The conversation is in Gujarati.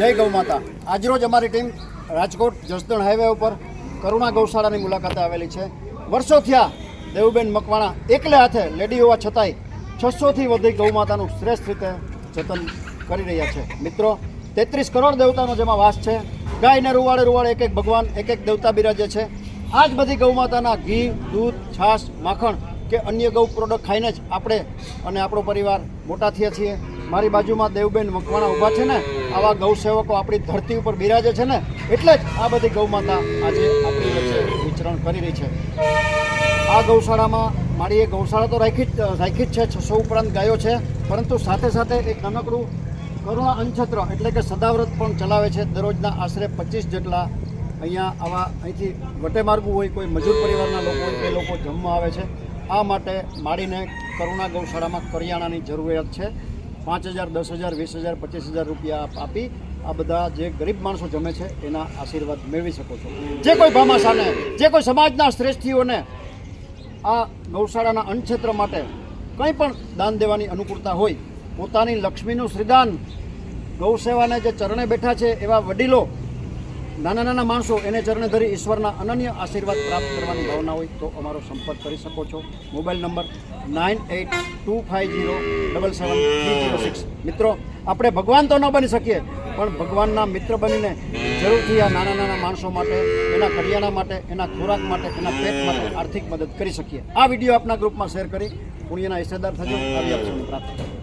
જય ગૌ માતા। આજરોજ અમારી ટીમ રાજકોટ જસદણ હાઈવે ઉપર કરુણા ગૌશાળાની મુલાકાતે આવેલી છે। વર્ષો થયા દેવુબેન મકવાણા એકલે હાથે લેડી હોવા છતાંય 600થી વધુ ગૌ માતાનું શ્રેષ્ઠ રીતે જતન કરી રહ્યા છે। મિત્રો 33 કરોડ દેવતાનો જેમાં વાસ છે। ગાયને રૂવાડે રૂવાડે એક એક ભગવાન એક એક દેવતા બિરાજે છે। આ જ બધી ગૌ માતાના ઘી, દૂધ, છાશ, માખણ કે અન્ય ગૌ પ્રોડક્ટ ખાઈને જ આપણે અને આપણો પરિવાર મોટા થયા છીએ। મારી બાજુમાં દેવુબેન મકવાણા ઊભા છે ને, આવા ગૌ સેવકો આપણી ધરતી ઉપર બિરાજે છે ને, એટલે જ આ બધી ગૌ માતા આજે આપણી વચ્ચે વિચરણ કરી રહી છે। આ ગૌશાળામાં મારી એ ગૌશાળા તો રાખી જ છે, 600 ઉપરાંત ગાયો છે, પરંતુ સાથે સાથે એક નાનકડું કરુણા અન્નછત્ર એટલે કે સદાવ્રત પણ ચલાવે છે। દરરોજના આશરે 25 જેટલા અહીંયા આવા અહીંથી વટે માર્ગું હોય, કોઈ મજૂર પરિવારના લોકો હોય એ લોકો જમવા આવે છે। આ માટે માડીને કરુણા ગૌશાળામાં કરિયાણાની જરૂરિયાત છે। 5,000, 10,000, 20,000, 25,000 રૂપિયા આપી આ બધા જે ગરીબ માણસો જમે છે એના આશીર્વાદ મેળવી શકો છો। જે કોઈ ભામાશાને, જે કોઈ સમાજના શ્રેષ્ઠીઓને આ ગૌશાળાના અન્નક્ષેત્ર માટે કંઈ પણ દાન દેવાની અનુકૂળતા હોય, પોતાની લક્ષ્મીનું શ્રીદાન ગૌ સેવાને જે ચરણે બેઠા છે એવા વડીલો, નાના નાના માણસો એને ચરણે ધરી ઈશ્વરના અનન્ય આશીર્વાદ પ્રાપ્ત કરવાની ભાવના હોય તો અમારો સંપર્ક કરી શકો છો। Mobile number 9825077306। મિત્રો, આપણે ભગવાન તો ન બની શકીએ, પણ ભગવાનના મિત્ર બનીને જરૂરથી આ નાના નાના માણસો માટે, એના કરિયાણા માટે, એના ખોરાક માટે, એના પેટ માટે આર્થિક મદદ કરી શકીએ। આ વિડીયો આપના ગ્રુપમાં શેર કરી પુણ્યના હિસ્સેદાર થજો। આવી આપ સૌને પ્રાર્થના।